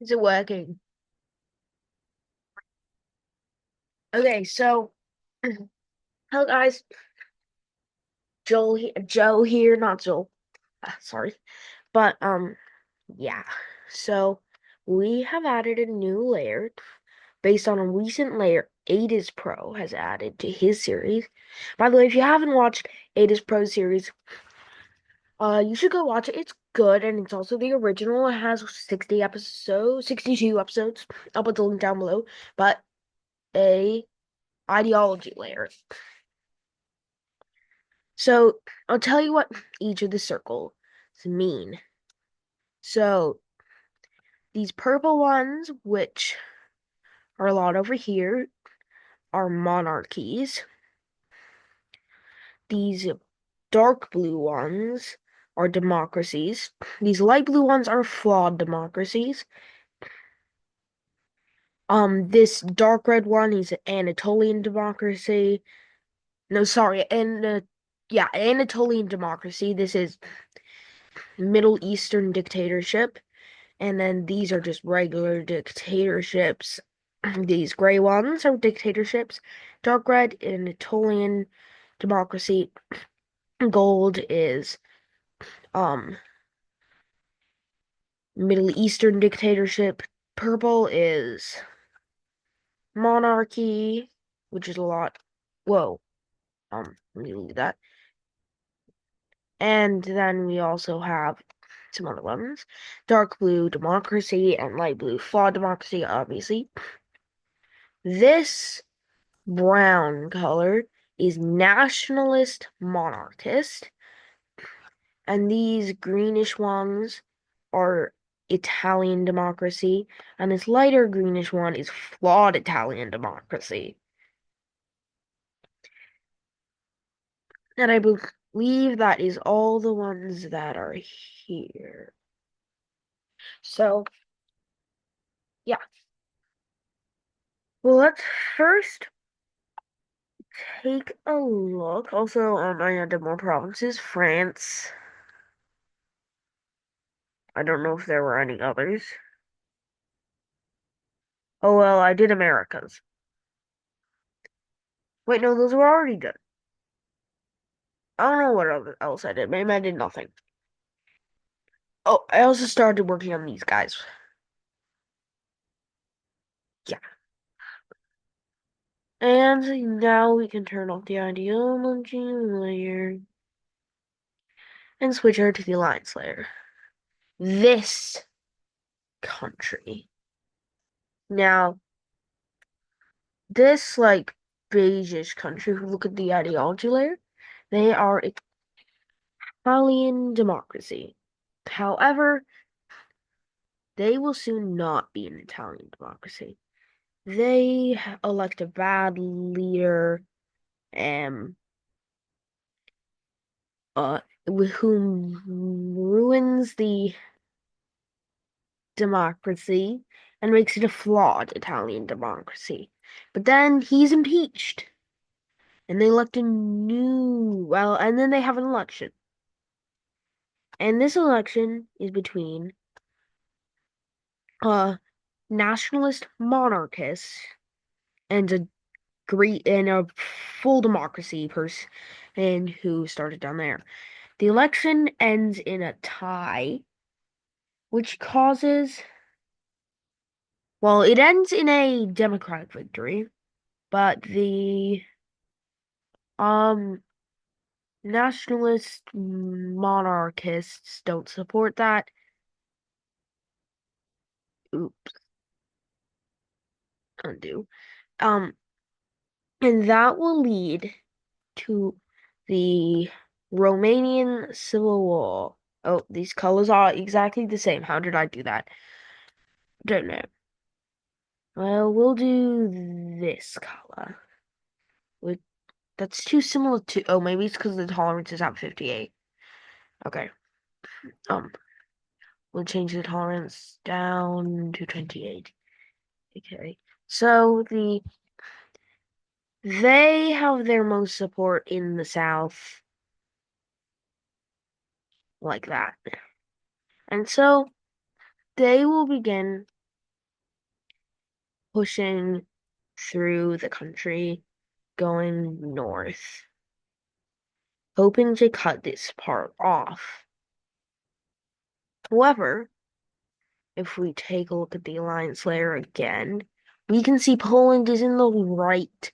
Is it working? Okay, so hello guys, Joe here, not Joel. Sorry, but yeah. So we have added a new layer based on a recent layer Ada's Pro has added to his series. By the way, if you haven't watched Ada's Pro series, you should go watch it. It's good, and it's also the original. It has 60 episodes, 62 episodes. I'll put the link down below. But a ideology layer. So I'll tell you what each of the circles mean. So these purple ones, which are a lot over here, are monarchies. These dark blue ones are democracies. These light blue ones are flawed democracies. This dark red one is Anatolian democracy. No, sorry, and yeah, Anatolian democracy. This is Middle Eastern dictatorship. And then these are just regular dictatorships. These gray ones are dictatorships. Dark red, Anatolian democracy. Gold is um Middle Eastern dictatorship. Purple is monarchy, which is a lot. Whoa. Let me leave that. And then we also have some other ones. Dark blue democracy and light blue flawed democracy, obviously. This brown color is nationalist monarchist, and these greenish ones are Italian democracy, and this lighter greenish one is flawed Italian democracy. And I believe that is all the ones that are here. So, yeah. Well, let's first take a look. Also, I added more provinces. France. I don't know if there were any others. Oh well, I did Americas. Wait, no, those were already done. I don't know what else I did. Maybe I did nothing. Oh, I also started working on these guys. Yeah. And now we can turn off the ideology layer and switch over to the alliance layer. This country. Now, this like beigeish country, if you look at the ideology layer, they are Italian democracy. However, they will soon not be an Italian democracy. They elect a bad leader, um, uh, whom ruins the democracy and makes it a flawed Italian democracy. But then he's impeached, and they elect a and then they have an election. And this election is between a nationalist monarchist and a full democracy person who started down there. The election ends in a tie, which causes, well, it ends in a Democratic victory, but the um nationalist monarchists don't support that. Oops, undo. Um, and that will lead to the Romanian Civil War. Oh, these colors are exactly the same. How did I do that? Don't know. Well, we'll do this color. With That's too similar to. Oh, maybe it's because the tolerance is at 58. Okay. Um, we'll change the tolerance down to 28. Okay. So they have their most support in the South, like that. And so they will begin pushing through the country, going north, hoping to cut this part off. However, if we take a look at the alliance layer again, we can see Poland is in the right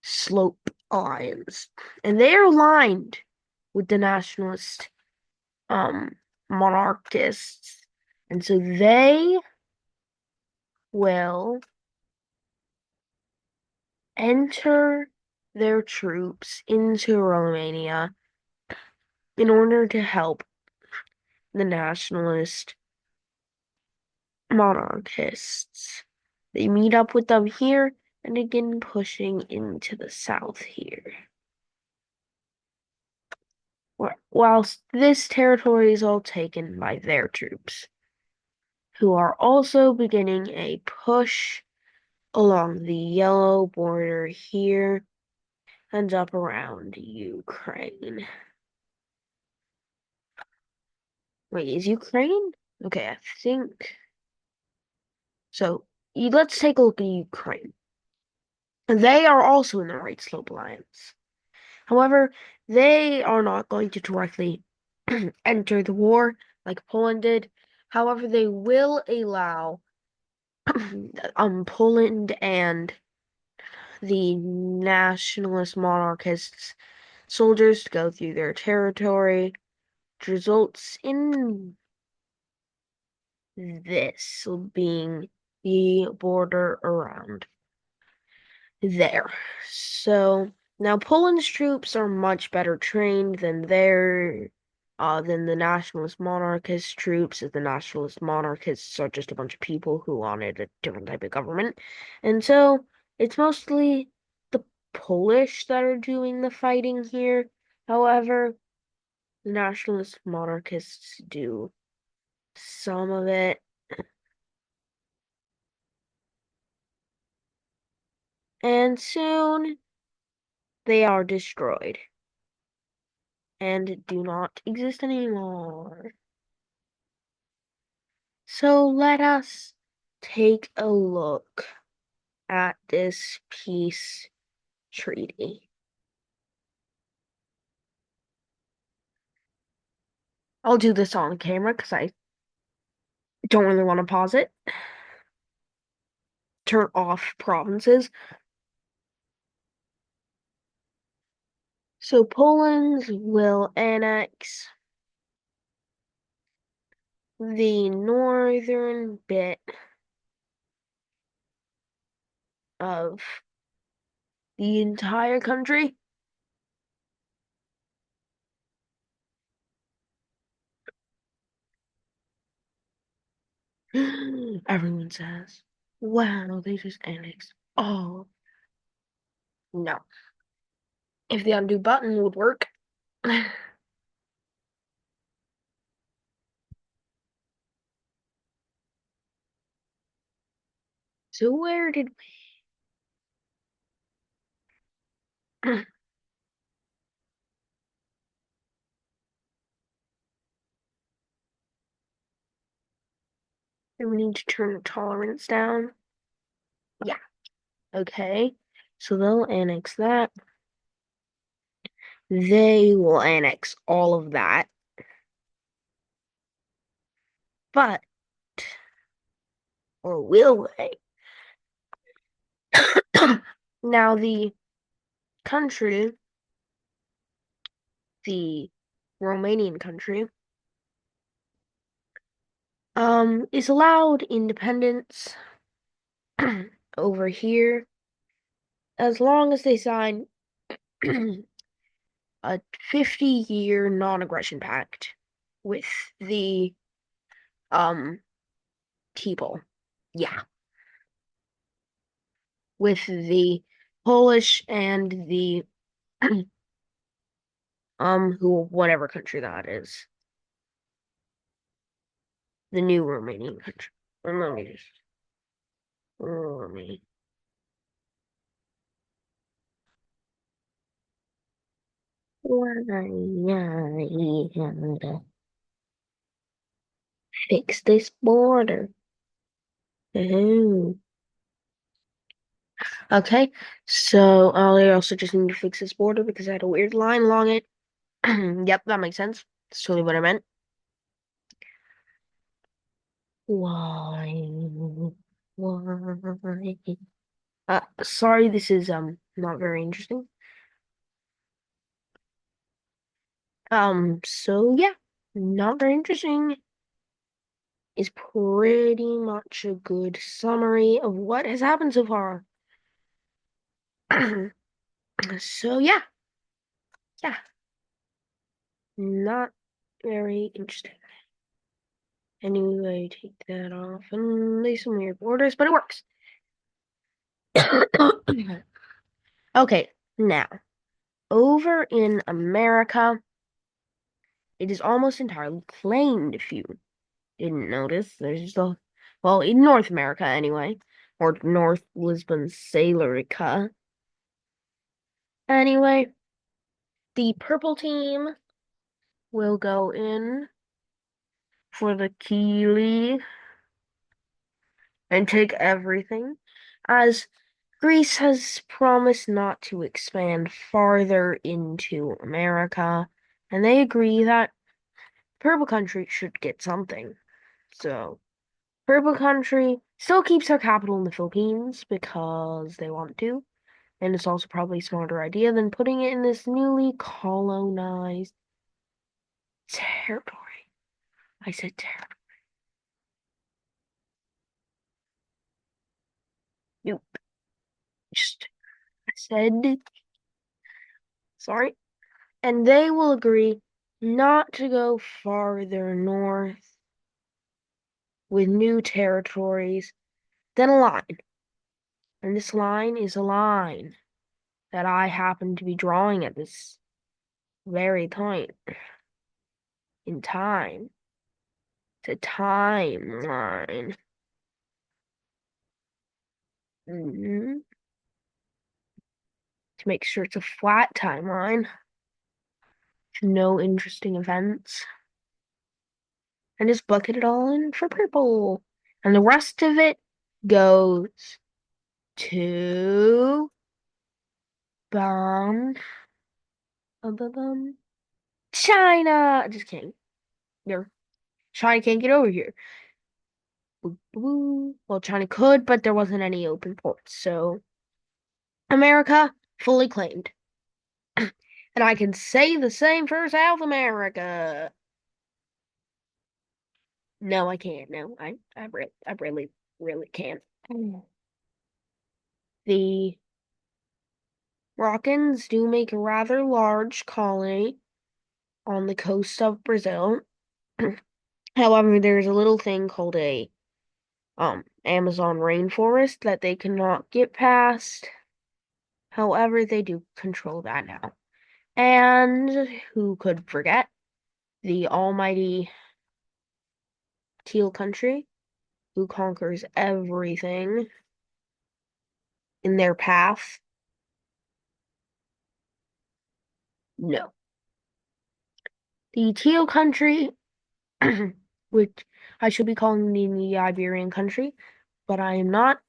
slope alliance, and they are aligned with the nationalist monarchists, and so they will enter their troops into Romania in order to help the nationalist monarchists. They meet up with them here and begin pushing into the south here. Whilst this territory is all taken by their troops, who are also beginning a push along the yellow border here and up around Ukraine. Wait, is Ukraine? Okay, I think so. Let's take a look at Ukraine. They are also in the Right Slope Alliance. However, they are not going to directly enter the war like Poland did. However, they will allow Poland and the nationalist monarchists soldiers to go through their territory, which results in this being the border around there. So now Poland's troops are much better trained than the nationalist monarchist troops, as the nationalist monarchists are just a bunch of people who wanted a different type of government. And so it's mostly the Polish that are doing the fighting here. However, the nationalist monarchists do some of it. And soon they are destroyed and do not exist anymore. So let us take a look at this peace treaty. I'll do this on camera because I don't really want to pause it. Turn off provinces. So Poland will annex the northern bit of the entire country. Everyone says, wow, they just annexed all. No. If the undo button would work. So where did we... Do we need to turn the tolerance down? Yeah. Okay. So they'll annex that. They will annex all of that. But, or will they? Now the country, the Romanian country, is allowed independence over here as long as they sign a 50-year non-aggression pact with the um people. Yeah, with the Polish and the who whatever country that is. The new Romanian country. Romania. Romania. Fix this border. Ooh. Okay, so I also just need to fix this border because I had a weird line along it. Yep, that makes sense. That's totally what I meant. Why? Why? Sorry, this is not very interesting. So yeah, not very interesting is pretty much a good summary of what has happened so far. So yeah, not very interesting. Anyway, take that off and lay some weird borders, but it works. Okay, now over in America, it is almost entirely claimed. If you didn't notice, there's the well in North America anyway, or North Lisbon Sailorica. Anyway, the purple team will go in for the Keeley and take everything, as Greece has promised not to expand farther into America, and they agree that Purple Country should get something. So, Purple Country still keeps their capital in the Philippines because they want to, and it's also probably a smarter idea than putting it in this newly colonized territory. I said territory. Nope. Just I said sorry. And they will agree not to go farther north with new territories than a line. And this line is a line that I happen to be drawing at this very point in time. It's a timeline. Mhm. To make sure it's a flat timeline. No interesting events. And just bucket it all in for purple. And the rest of it goes to bum, China. Just kidding. There, China can't get over here. Well, China could, but there wasn't any open ports. So America fully claimed. And I can say the same for South America. No, I can't. No, I really, really can't. The Moroccans do make a rather large colony on the coast of Brazil. However, there's a little thing called a Amazon rainforest that they cannot get past. However, they do control that now. And who could forget the almighty Teal Country, who conquers everything in their path? No. The Teal Country, which I should be calling the Iberian country, but I am not,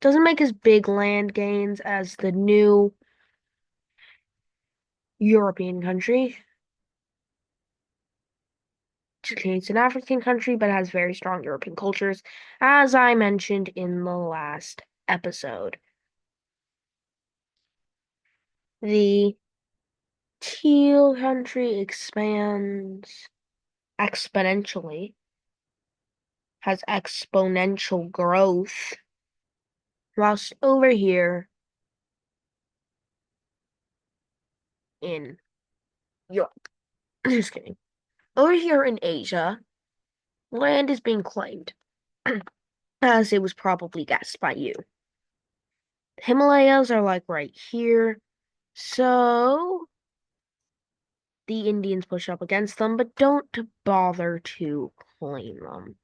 doesn't make as big land gains as the new European country. It's an African country, but has very strong European cultures, as I mentioned in the last episode. The Teal country expands exponentially, has exponential growth, whilst over here in Europe, just kidding, over here in Asia, land is being claimed, as it was probably guessed by you. The Himalayas are like right here, so the Indians push up against them, but don't bother to claim them.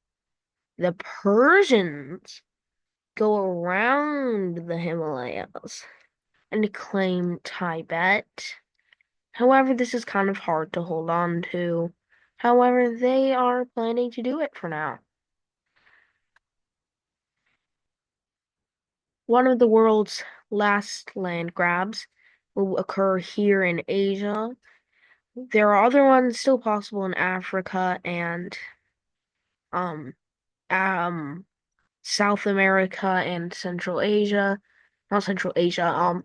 The Persians go around the Himalayas and claim Tibet. However, this is kind of hard to hold on to, However, they are planning to do it for now. One of the world's last land grabs will occur here in Asia. There are other ones still possible in Africa and um um South America and Central Asia. Not Central Asia,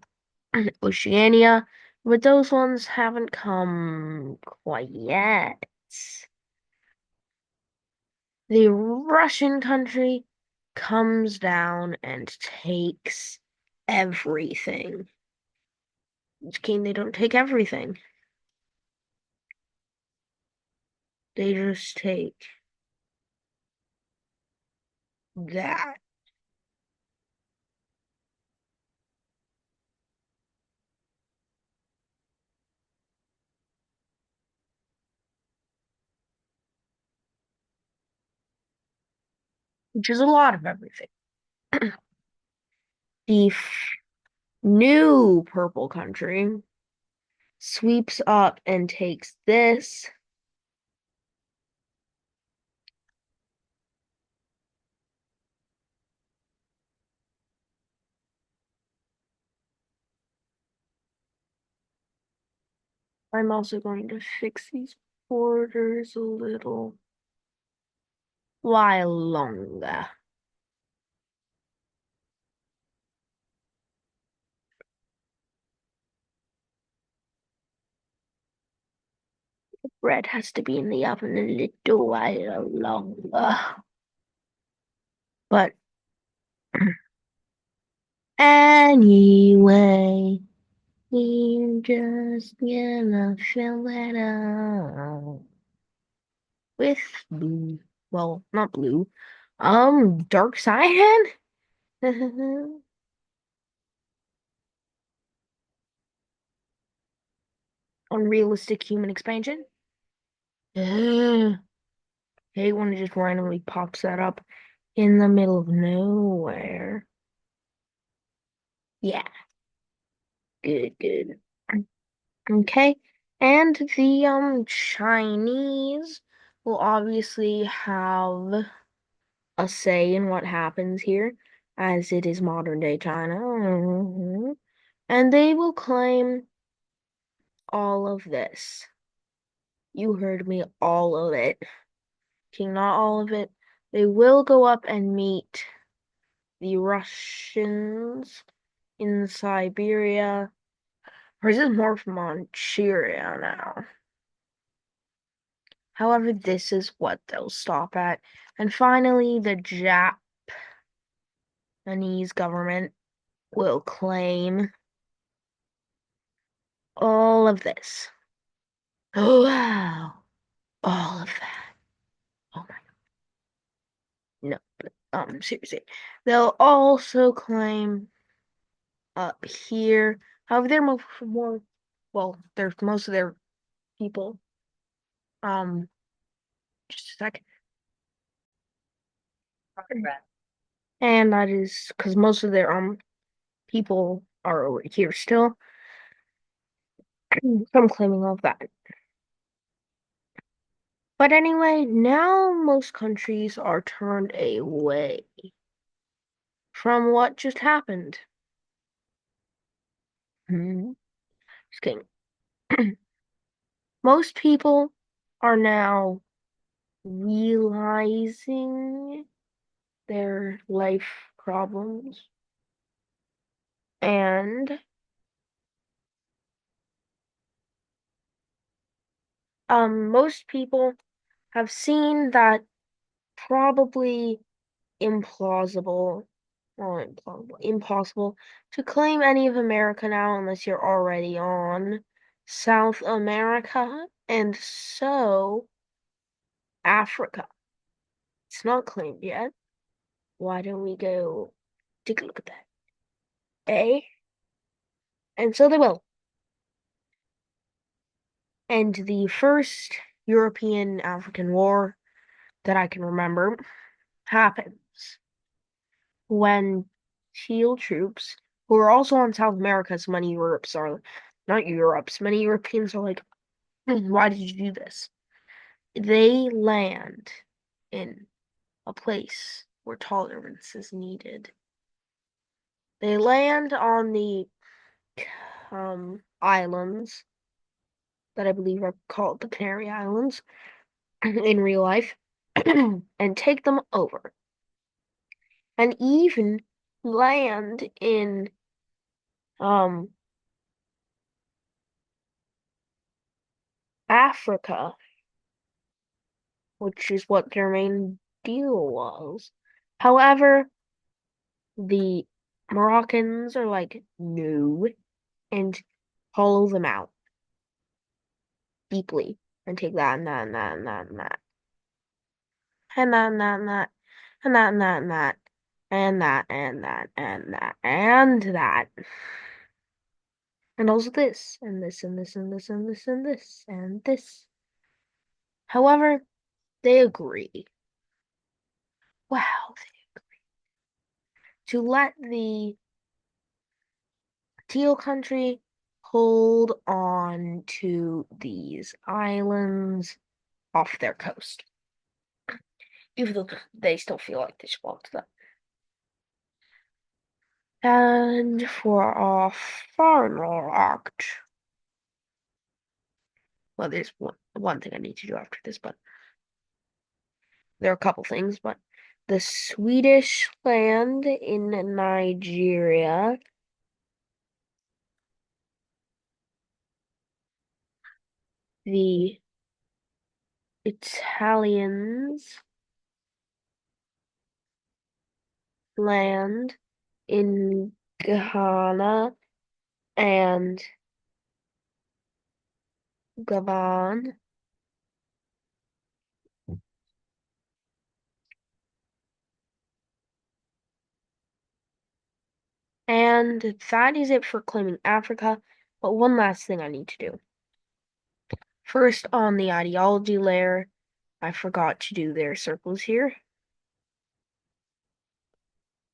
Oceania. But those ones haven't come quite yet. The Russian country comes down and takes everything. King, they don't take everything. They just take that. Which is a lot of everything. The new purple country sweeps up and takes this. I'm also going to fix these borders a little while longer. Bread has to be in the oven a little while longer. But anyway, we're just gonna fill it up with blue. Well, not blue. Dark cyan? Unrealistic human expansion? Ugh. Hate when it just randomly pops that up in the middle of nowhere. Yeah, good, good. Okay. And the Chinese will obviously have a say in what happens here, as it is modern day China. And they will claim all of this. You heard me, all of it. King, not all of it. They will go up and meet the Russians in Siberia. Or is it more from Manchuria now? However, this is what they'll stop at. And finally, the Japanese government will claim all of this. Oh, wow. All of that. Oh my, no, but seriously. They'll also claim up here. However, they're more, well, there's most of their people. Um, just a sec. And that is because most of their people are over here still. So I'm claiming all of that. But anyway, now most countries are turned away from what just happened. Just kidding. Most people are now realizing their life problems and most people have seen that probably implausible, well, impossible to claim any of America now unless you're already on South America, and so Africa. It's not claimed yet. Why don't we go take a look at that? Eh? And so they will. And the first European African War that I can remember happens when SEAL troops, who are also on South America, so many Europeans are like, "Hmm, why did you do this?" they land in a place where tolerance is needed. They land on the islands that I believe are called the Canary Islands in real life and take them over. And even land in um Africa, which is what their main deal was. However, the Moroccans are like, no, and hollow them out deeply and take that and that and that and that and that and that and that and that and that and that and that and that and that and that and that and also this and this and this and this and this and this and this. However, they agree. Wow, to let the Teal Country hold on to these islands off their coast, even though they still feel like they should belong to them. And for our final act, well, there's one thing I need to do after this, but there are a couple things, but the Swedish land in Nigeria, the Italians land in Ghana and Gabon, and that is it for claiming Africa. But one last thing I need to do. First, on the ideology layer, I forgot to do their circles here.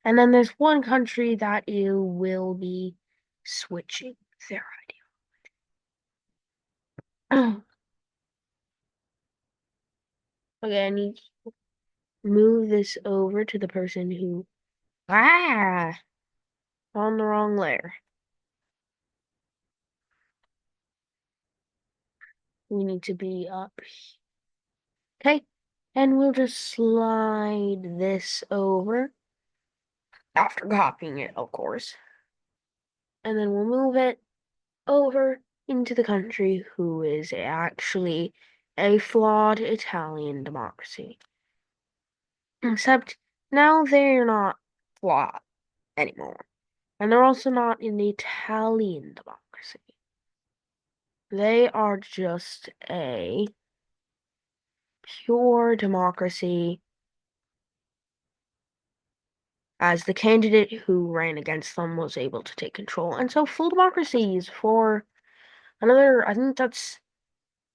And then there's one country that you will be switching their ideology. Okay, I need to move this over to the person who on the wrong layer. We need to be up. Okay, and we'll just slide this over after copying it, of course. And then we'll move it over into the country who is actually a flawed Italian democracy. Except now they're not flawed anymore. And they're also not an Italian democracy. They are just a pure democracy, as the candidate who ran against them was able to take control. And so full democracies for another, I think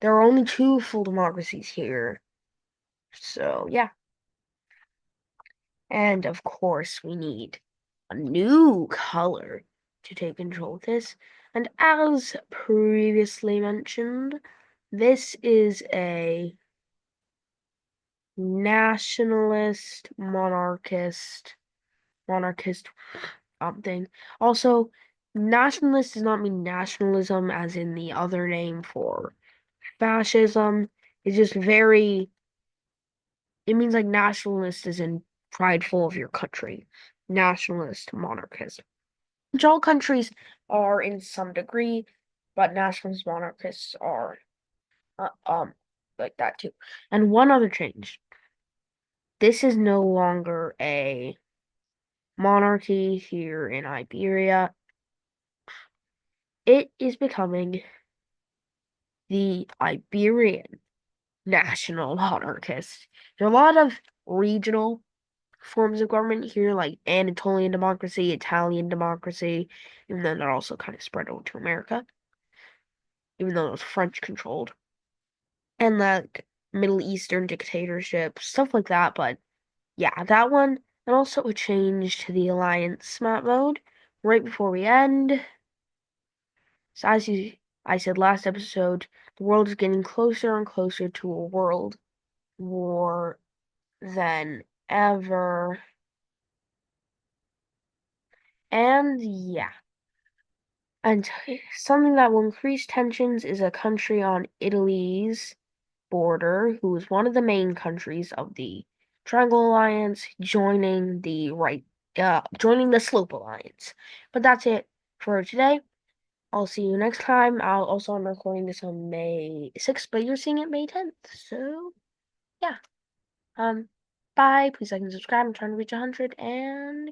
there are only two full democracies here. So yeah. And of course we need a new color to take control of this. And as previously mentioned, this is a nationalist, monarchist thing. Also, nationalist does not mean nationalism as in the other name for fascism. It's just it means like nationalist is in prideful of your country. Nationalist, monarchist. Which all countries are in some degree, but nationalist monarchists are uh, um like that too. And one other change. This is no longer a monarchy here in Iberia. It is becoming the Iberian national monarchist. There are a lot of regional forms of government here, like Anatolian democracy, Italian democracy, even though they're also kind of spread over to America, even though it was French controlled, and like Middle Eastern dictatorship, stuff like that. But yeah, that one, and also a change to the alliance map mode right before we end. So as I said last episode, The world is getting closer and closer to a world war than ever. And yeah. And something that will increase tensions is a country on Italy's border, who is one of the main countries of the Triangle Alliance, joining the Slope Alliance. But that's it for today. I'll see you next time. I'm recording this on May 6th, but you're seeing it May 10th. So yeah. Um, bye. Please like and subscribe. I'm trying to reach 100 and